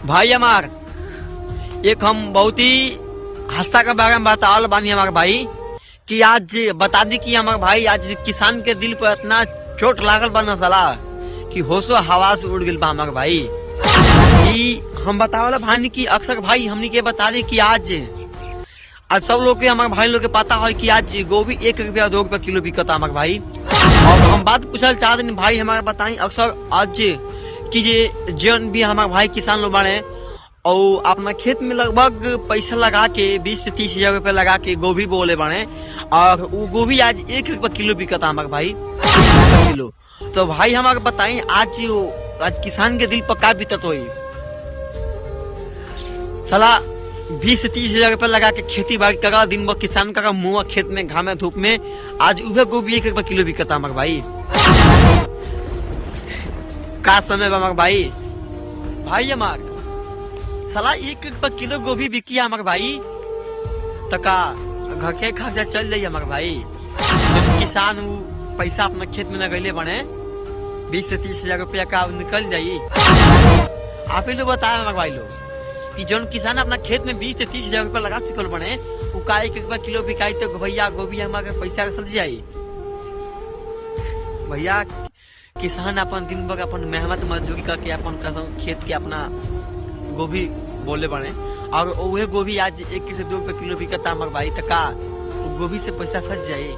भाई हमार एक हम बहुत ही हादसा के बारे में बतावल बानी हमारे भाई कि आज बता दी कि हमारे भाई आज किसान के दिल पर इतना चोट लागल बा न साला कि होशो हवा से उड़ गइल बा हमारे भाई। कि हम बतावल भानी कि अक्सर भाई हमनी के बता दी कि आज सब लोग के हमारे भाई लोग के पता है कि आज गोभी 1 रुपया 2 रुपया किलो बिकता हमारे भाई। और हम बात पूछल चाहते हैं भाई हमारे बताई अक्सर आज कि ये जन भी हमारे भाई किसान लोग बने और अपना खेत में लगभग पैसा लगा के 20 से 30 हजार रुपया लगा के गोभी बोले बने और वो गोभी आज 1 रुपया किलो बिकता हमारे भाई किलो। तो भाई हमारे बताई आज किसान के दिल पर का बीतत हुई साला 20 से 30 हजार रुपया लगा के खेती बाड़ी करा दिन भर किसान का मुँह खेत में घामे धूप में आज उहे गोभी 1 रुपया किलो बिकता हमारे भाई। का समय हमारे भाई हमार साला 1 रुपया किलो गोभी बिकी हमारे भाई तो का घर के खर्चा चल जाइए हमारे भाई। जब किसान पैसा अपना खेत में लगैले बने 20 से 30 हजार रुपया का निकल जाये। आप ही लोग बताए हमारे भाई लोग कि जौन किसान अपना खेत में 20 से 30 हजार रुपया लगा चुकल बने वो का 1 रुपया किलो बिकाई तो भैया गोभी हमारे पैसा के सज जाये। भैया किसान अपन दिन भर अपन मेहनत मजदूरी करके अपन खेत के अपना गोभी बोले बने और वही गोभी आज 1 से 2 रुपये किलो बिकता हमारे भाई तक का गोभी से पैसा सज जाए।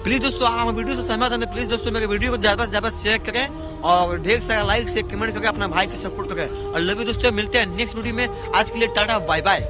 प्लीज दोस्तों आप वीडियो से सहमत हैं प्लीज दोस्तों मेरे वीडियो को ज्यादा से ज्यादा शेयर करें और ढेर सारा लाइक से कमेंट करके अपना भाई की सपोर्ट करें। और लव यू दोस्तों, मिलते हैं नेक्स्ट वीडियो में। आज के लिए टाटा बाय बाय।